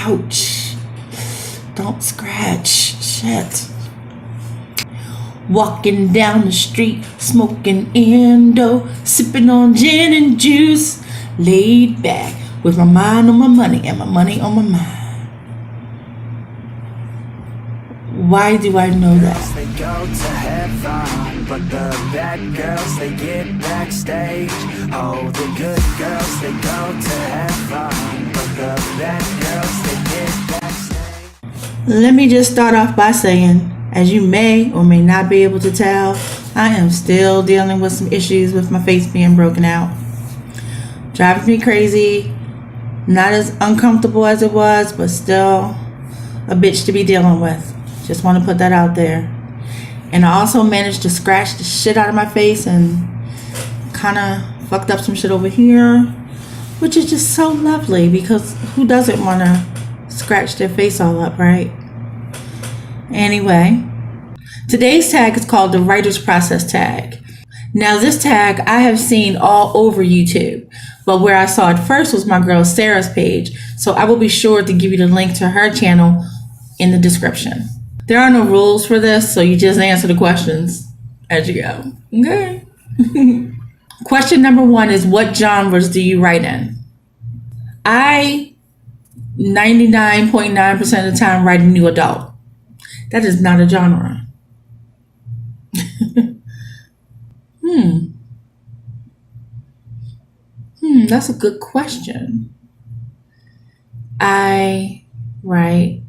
Ouch. Don't scratch. Shit. Walking down the street, smoking Indo, sipping on gin and juice, laid back with my mind on my money and my money on my mind. Why do I know that? They go to heaven, but the bad girls, they get backstage. Oh, the good girls, they go to heaven, but the bad girls, they get backstage. Let me just start off by saying, as you may or may not be able to tell, I am still dealing with some issues with my face being broken out. Driving me crazy. Not as uncomfortable as it was, but still a bitch to be dealing with. Just want to put that out there. And I also managed to scratch the shit out of my face and kind of fucked up some shit over here, which is just so lovely because who doesn't want to scratch their face all up, right? Anyway, today's tag is called the Writer's Process tag. Now this tag I have seen all over YouTube, but where I saw it first was my girl Sarah's page, so I will be sure to give you the link to her channel in the description. There are no rules for this, so you just answer the questions as you go. Okay. Question number 1 is, what genres do you write in? I 99.9% of the time write a new adult. That is not a genre. That's a good question. I write...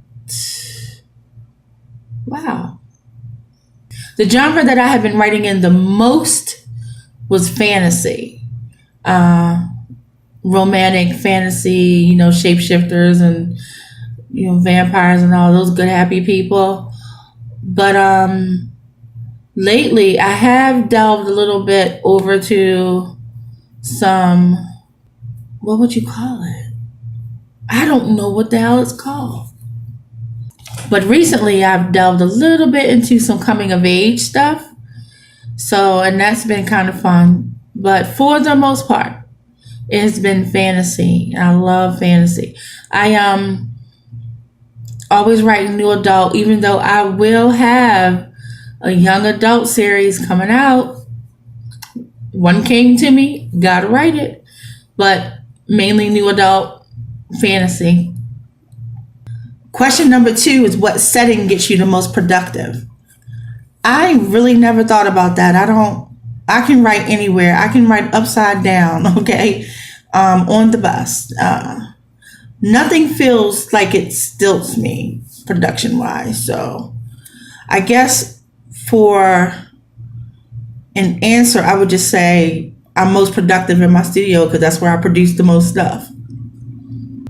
Wow. The genre that I have been writing in the most was fantasy. Romantic fantasy, shapeshifters and, vampires and all those good happy people. But lately I have delved a little bit over to some, what would you call it? I don't know what the hell it's called. But recently I've delved a little bit into some coming of age stuff. And that's been kind of fun. But for the most part, it has been fantasy. I love fantasy. I always write new adult, even though I will have a young adult series coming out. One came to me, gotta write it. But mainly new adult fantasy. Question number 2 is, what setting gets you the most productive? I really never thought about that. I can write anywhere. I can write upside down, okay? On the bus. Nothing feels like it stilts me production-wise. So I guess for an answer, I would just say I'm most productive in my studio because that's where I produce the most stuff.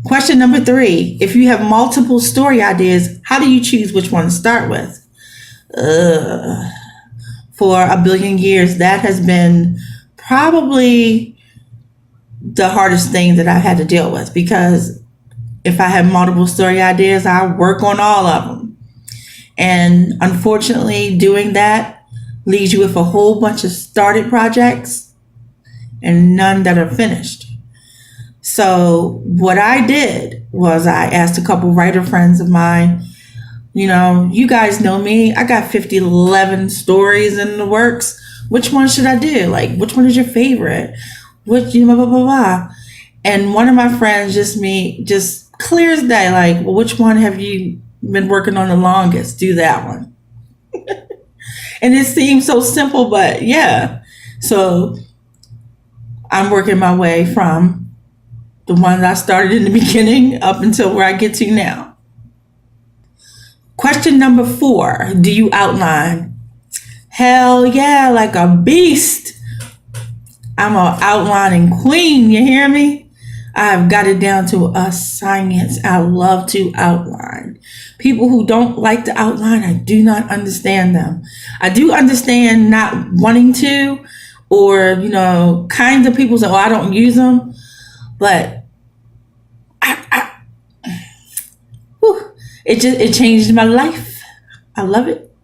Question number 3, if you have multiple story ideas, how do you choose which one to start with? For a billion years, that has been probably the hardest thing that I've had to deal with, because if I have multiple story ideas, I work on all of them. And unfortunately, doing that leaves you with a whole bunch of started projects and none that are finished. So what I did was I asked a couple writer friends of mine, you guys know me. I got 11 stories in the works. Which one should I do? Like, which one is your favorite? Which, blah, blah, blah, blah. And one of my friends just clear as day, like, well, which one have you been working on the longest? Do that one. And it seems so simple, but yeah. So I'm working my way from the one that I started in the beginning up until where I get to now. Question number 4, do you outline? Hell yeah, like a beast. I'm an outlining queen, you hear me? I've got it down to a science. I love to outline. People who don't like to outline, I do not understand them. I do understand not wanting to, or, kinds of people say, I don't use them. But it changed my life. I love it.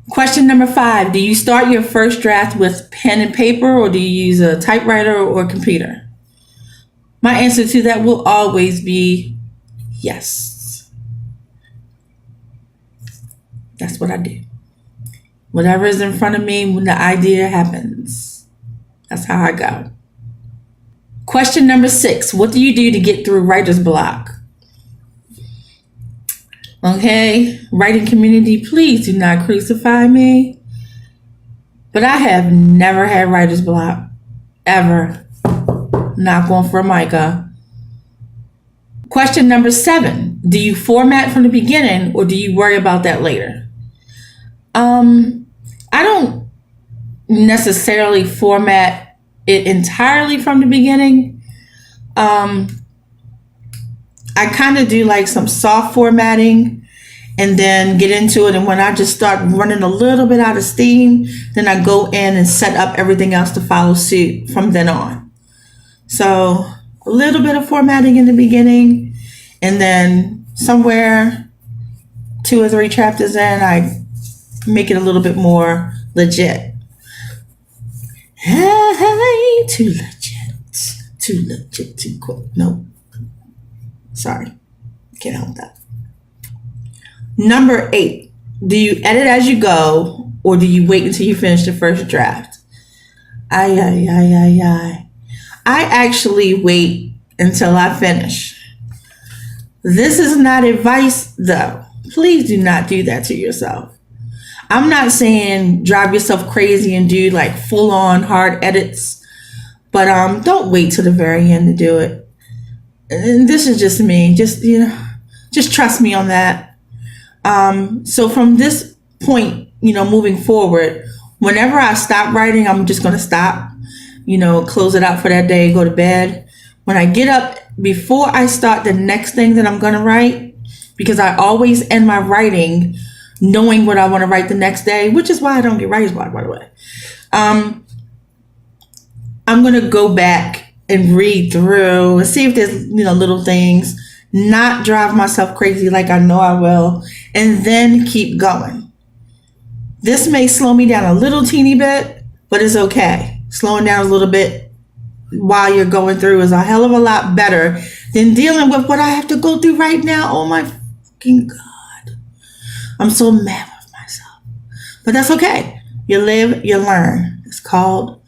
Question number 5, do you start your first draft with pen and paper, or do you use a typewriter or computer? My answer to that will always be Yes, that's what I do. Whatever is in front of me when the idea happens, that's how I go. Question number 6. What do you do to get through writer's block? Okay, writing community, please do not crucify me. But I have never had writer's block, ever. Knock on Formica. Question number 7. Do you format from the beginning or do you worry about that later? I don't necessarily format it entirely from the beginning. I kind of do like some soft formatting and then get into it. And when I just start running a little bit out of steam, then I go in and set up everything else to follow suit from then on. So a little bit of formatting in the beginning, and then somewhere 2 or 3 chapters in, I make it a little bit more legit. Hey, too legit, too quick. No, sorry, can't help that. Number 8, do you edit as you go or do you wait until you finish the first draft? I actually wait until I finish. This is not advice though. Please do not do that to yourself. I'm not saying drive yourself crazy and do like full on hard edits, but don't wait till the very end to do it. And this is just me. Just trust me on that. So from this point, moving forward, whenever I stop writing, I'm just going to stop, close it out for that day, go to bed. When I get up, before I start the next thing that I'm going to write, because I always end my writing knowing what I want to write the next day, which is why I don't get writer's block, by the way. I'm going to go back and read through and see if there's, little things, not drive myself crazy like I know I will, and then keep going. This may slow me down a little teeny bit, but it's okay. Slowing down a little bit while you're going through is a hell of a lot better than dealing with what I have to go through right now. Oh my fucking God. I'm so mad with myself. But that's okay. You live, you learn. It's called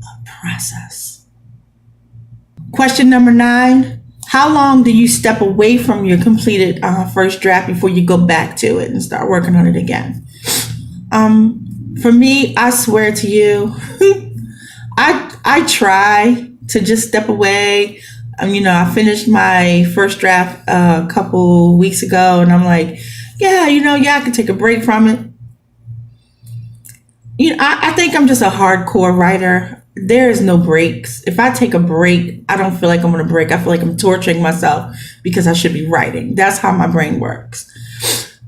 a process. Question number 9. How long do you step away from your completed first draft before you go back to it and start working on it again? For me, I swear to you, I try to just step away. I finished my first draft a couple weeks ago, and I'm like, I can take a break from it. I think I'm just a hardcore writer. There is no breaks. If I take a break, I don't feel like I'm going to break. I feel like I'm torturing myself because I should be writing. That's how my brain works.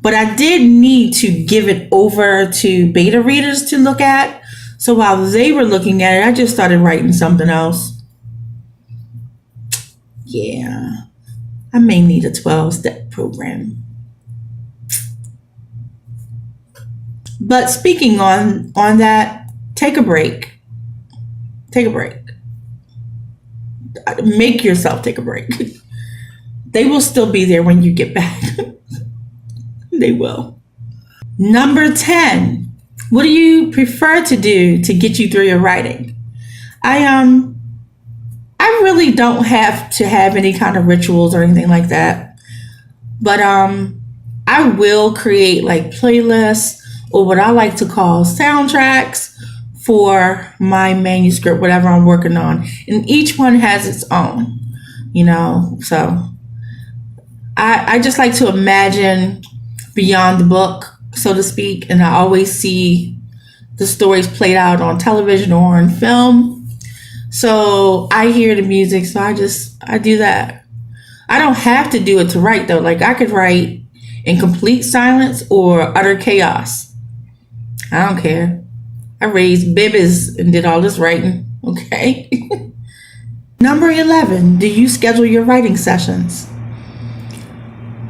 But I did need to give it over to beta readers to look at. So while they were looking at it, I just started writing something else. Yeah, I may need a 12-step program. But speaking on that, take a break. Take a break. Make yourself take a break. They will still be there when you get back. They will. Number 10. What do you prefer to do to get you through your writing? I really don't have to have any kind of rituals or anything like that. But I will create like playlists or what I like to call soundtracks for my manuscript, whatever I'm working on. And each one has its own, so I just like to imagine beyond the book, so to speak. And I always see the stories played out on television or on film. So I hear the music, so I do that. I don't have to do it to write though. Like I could write in complete silence or utter chaos. I don't care. I raised babies and did all this writing. Okay. Number 11. Do you schedule your writing sessions?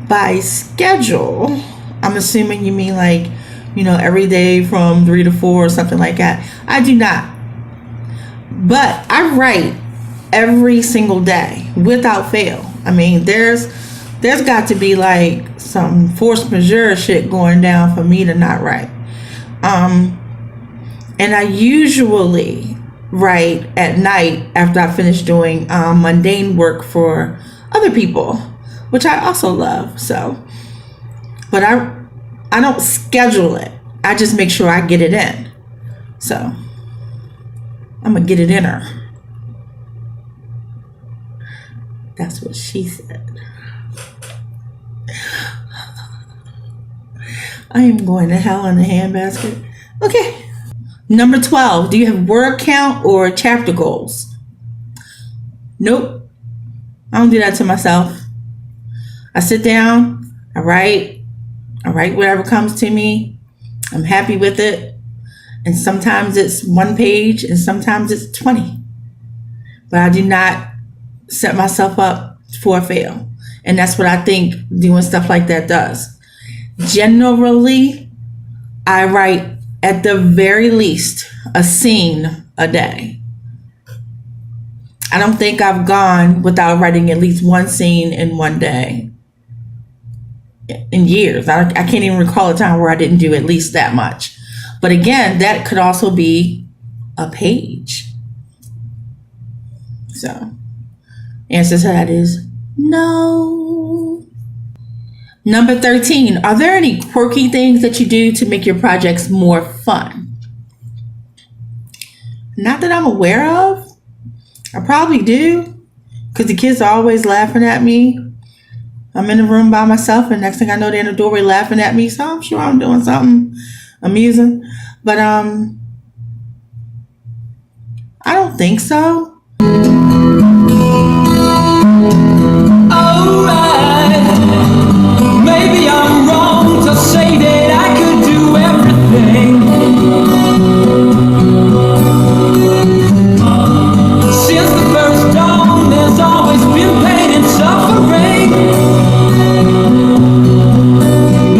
By schedule, I'm assuming you mean like, every day from 3 to 4 or something like that. I do not. But I write every single day without fail. There's There's got to be like some force majeure shit going down for me to not write. And I usually write at night after I finish doing mundane work for other people, which I also love. So, but I don't schedule it. I just make sure I get it in. So I'm gonna get it in her. That's what she said. I am going to hell in a handbasket. Okay. Number 12. Do you have word count or chapter goals? Nope. I don't do that to myself. I sit down. I write whatever comes to me. I'm happy with it. And sometimes it's 1 page and sometimes it's 20. But I do not set myself up for a fail. And that's what I think doing stuff like that does. Generally, I write at the very least a scene a day. I don't think I've gone without writing at least one scene in one day in years. I can't even recall a time where I didn't do at least that much. But again, that could also be a page. So, answer to that is no. Number 13, are there any quirky things that you do to make your projects more fun? Not that I'm aware of. I probably do, because the kids are always laughing at me. I'm in the room by myself, and next thing I know, they're in the doorway laughing at me. So I'm sure I'm doing something amusing. But I don't think so. Maybe I'm wrong to say that I could do everything. Since the first dawn, there's always been pain and suffering.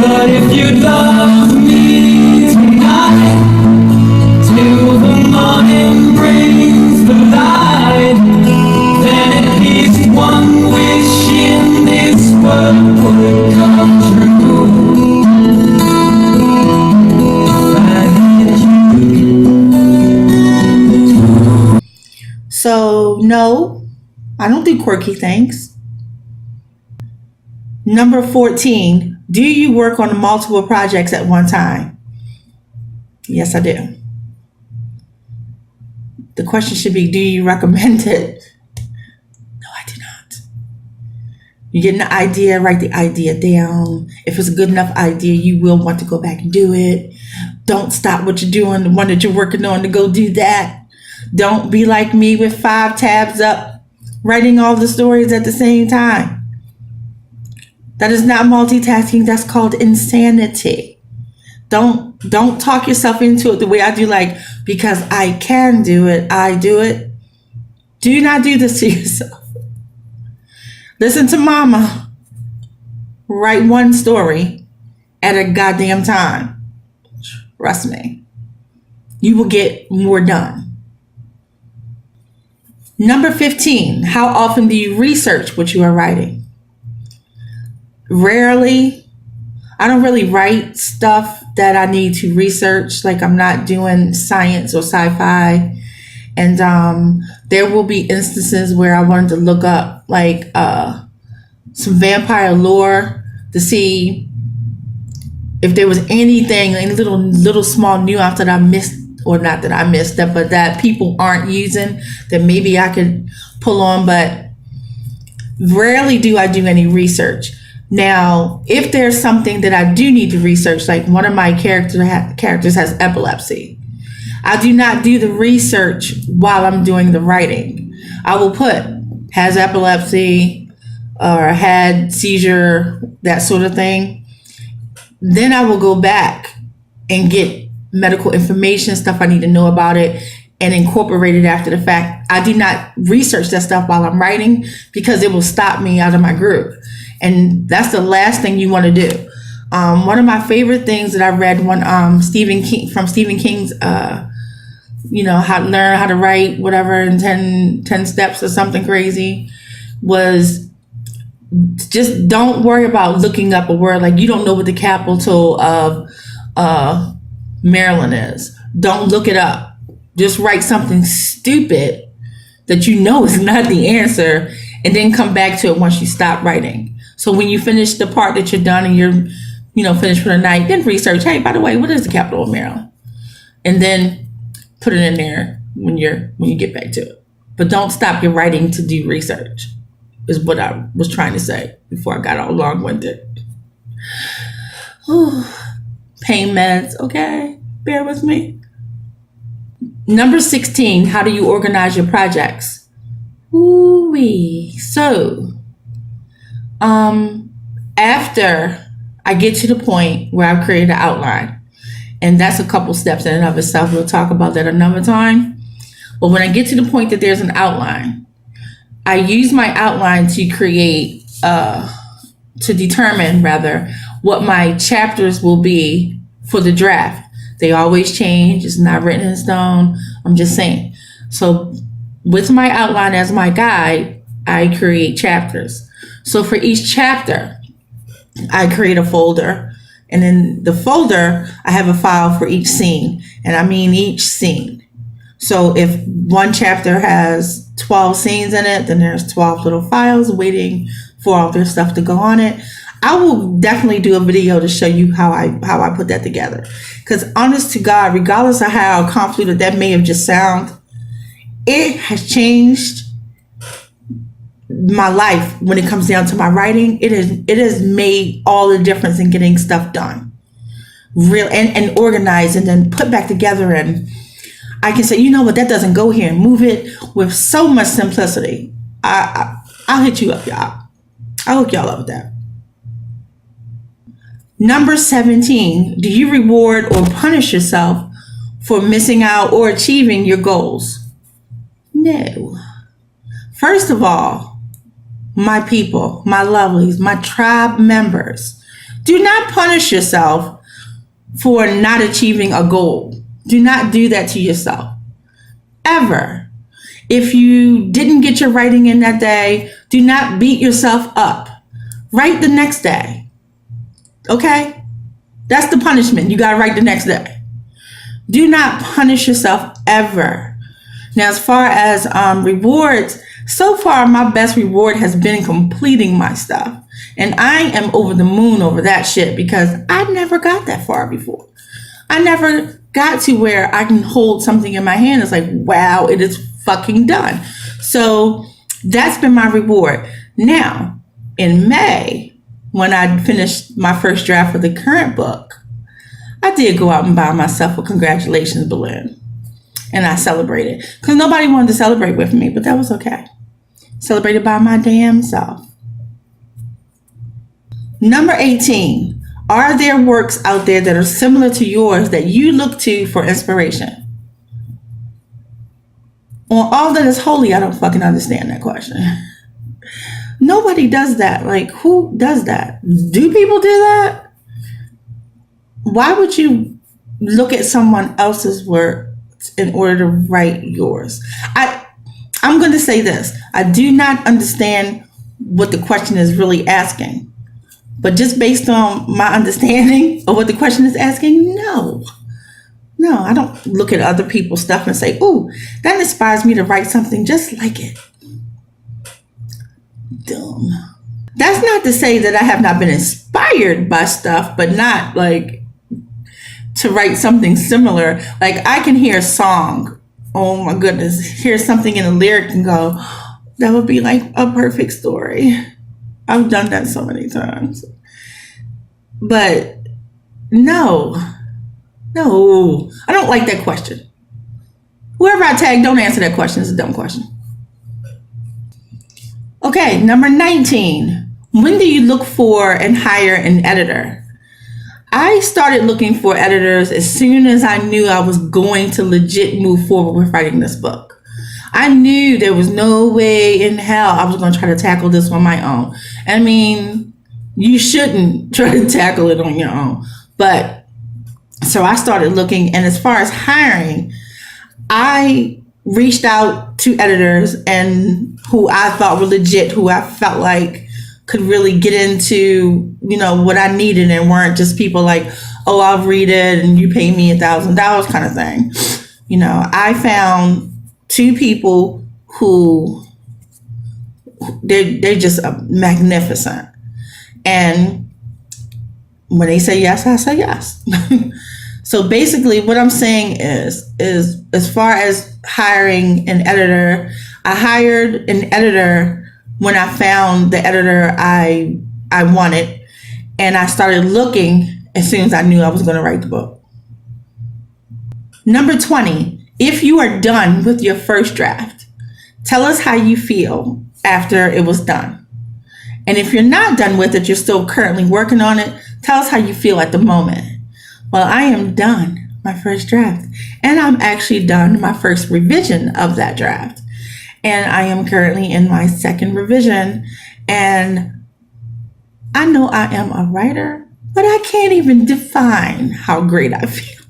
But if you love me tonight, till the morning brings the light, then at least one wish in this world would come true. So, no, I don't do quirky things. Number 14, do you work on multiple projects at one time? Yes, I do. The question should be, do you recommend it? No, I do not. You get an idea, write the idea down. If it's a good enough idea, you will want to go back and do it. Don't stop what you're doing, the one that you're working on, to go do that. Don't be like me with 5 tabs up, writing all the stories at the same time. That is not multitasking. That's called insanity. Don't talk yourself into it the way I do, like, because I can do it, I do it. Do not do this to yourself. Listen to mama. Write one story at a goddamn time. Trust me. You will get more done. Number 15, how often do you research what you are writing? Rarely. I don't really write stuff that I need to research. Like, I'm not doing science or sci-fi. And there will be instances where I wanted to look up like some vampire lore to see if there was anything, any little small nuance that I missed, or not that I missed that, but that people aren't using, that maybe I could pull on. But rarely do I do any research. Now, if there's something that I do need to research, like one of my characters has epilepsy, I do not do the research while I'm doing the writing. I will put has epilepsy or had seizure, that sort of thing. Then I will go back and get medical information, stuff I need to know about it, and incorporate it after the fact. I do not research that stuff while I'm writing, because it will stop me out of my groove. And that's the last thing you want to do. One of my favorite things that I read, Stephen King's, how to learn how to write, whatever, in 10 steps or something crazy, was just don't worry about looking up a word. Like, you don't know what the capital of Maryland is. Don't look it up. Just write something stupid that you know is not the answer, and then come back to it once you stop writing. So when you finish the part that you're done and you're, finished for the night, then research, hey, by the way, what is the capital of Maryland? And then put it in there when you get back to it. But don't stop your writing to do research, is what I was trying to say before I got all long-winded. Pain meds, okay? Bear with me. Number 16, how do you organize your projects? Ooh-wee. So, after I get to the point where I've created an outline, and that's a couple steps in and of itself, we'll talk about that another time. But when I get to the point that there's an outline, I use my outline to create, to determine rather, what my chapters will be for the draft. They always change. It's not written in stone. I'm just saying. So with my outline as my guide, I create chapters. So for each chapter, I create a folder. And in the folder, I have a file for each scene. And I mean each scene. So if one chapter has 12 scenes in it, then there's 12 little files waiting for all their stuff to go on it. I will definitely do a video to show you how I put that together. Because honest to God, regardless of how convoluted that may have just sound, it has changed my life when it comes down to my writing. It has made all the difference in getting stuff done, real and organized, and then put back together. And I can say, you know what, that doesn't go here, and move it with so much simplicity. I'll hit you up, y'all. I'll hook y'all up with that. Number 17, do you reward or punish yourself for missing out or achieving your goals? No. First of all, my people, my lovelies, my tribe members, do not punish yourself for not achieving a goal. Do not do that to yourself. Ever. If you didn't get your writing in that day, do not beat yourself up. Write the next day. Okay? That's the punishment. You got to write the next day. Do not punish yourself ever. Now, as far as rewards, so far my best reward has been completing my stuff. And I am over the moon over that shit, because I never got that far before. I never got to where I can hold something in my hand. It's like, wow, it is fucking done. So that's been my reward. Now, in May, when I finished my first draft for the current book, I did go out and buy myself a congratulations balloon. And I celebrated. Because nobody wanted to celebrate with me, but that was okay. Celebrated by my damn self. Number 18. Are there works out there that are similar to yours that you look to for inspiration? On all that is holy, I don't fucking understand that question. Nobody does that. Like, who does that? Do people do that? Why would you look at someone else's work in order to write yours? I'm going to say this. I do not understand what the question is really asking. But just based on my understanding of what the question is asking, no. No, I don't look at other people's stuff and say, ooh, that inspires me to write something just like it. Dumb. That's not to say that I have not been inspired by stuff, but not like to write something similar. Like, I can hear a song, oh my goodness, hear something in a lyric and go, that would be like a perfect story. I've done that so many times. But no, I don't like that question. Whoever I tag, don't answer that question. It's a dumb question. Okay, number 19. When do you look for and hire an editor? I started looking for editors as soon as I knew I was going to legit move forward with writing this book. I knew there was no way in hell I was going to try to tackle this on my own. I mean, you shouldn't try to tackle it on your own. But so I started looking, and as far as hiring, I reached out to editors and who I thought were legit, who I felt like could really get into, what I needed, and weren't just people like, oh, I'll read it and you pay me $1,000 kind of thing. I found two people who they're just magnificent. And when they say yes, I say yes. So basically what I'm saying is as far as hiring an editor, I hired an editor when I found the editor I wanted, and I started looking as soon as I knew I was going to write the book. Number 20, if you are done with your first draft, tell us how you feel after it was done. And if you're not done with it, you're still currently working on it, tell us how you feel at the moment. Well, I am done my first draft, and I'm actually done my first revision of that draft. And I am currently in my second revision, and I know I am a writer, but I can't even define how great I feel.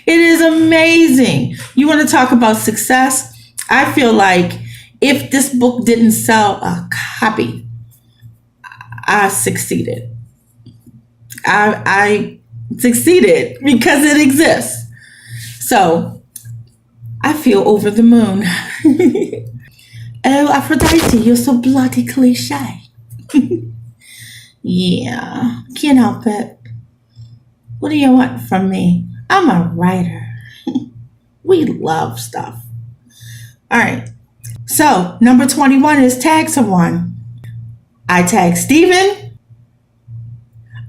It is amazing. You want to talk about success? I feel like if this book didn't sell a copy, I succeeded. I succeeded because it exists. So I feel over the moon. Oh, Aphrodite, you're so bloody cliche. Yeah, can't help it. What do you want from me? I'm a writer. We love stuff. All right. So number 21 is tag someone. I tag Steven.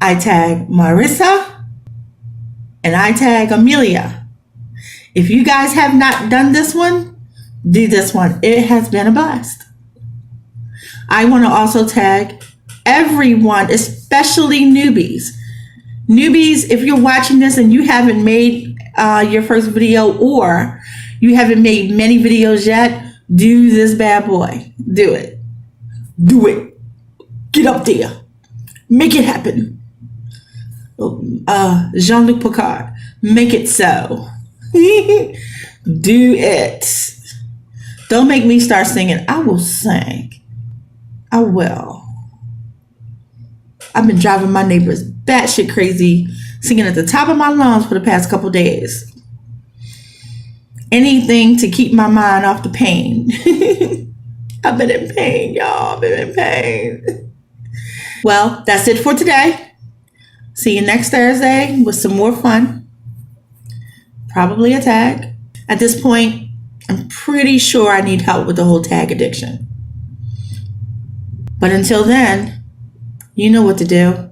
I tag Marissa. And I tag Amelia. If you guys have not done this one, do this one. It has been a blast. I want to also tag everyone, especially newbies. Newbies, if you're watching this and you haven't made your first video, or you haven't made many videos yet, do this bad boy. Do it. Do it. Get up there. Make it happen. Jean-Luc Picard, make it so. Do it. Don't make me start singing. I will sing. I will. I've been driving my neighbors batshit crazy, singing at the top of my lungs for the past couple days. Anything to keep my mind off the pain. I've been in pain, y'all. I've been in pain. Well, that's it for today. See you next Thursday with some more fun. Probably a tag. At this point, I'm pretty sure I need help with the whole tag addiction. But until then, you know what to do.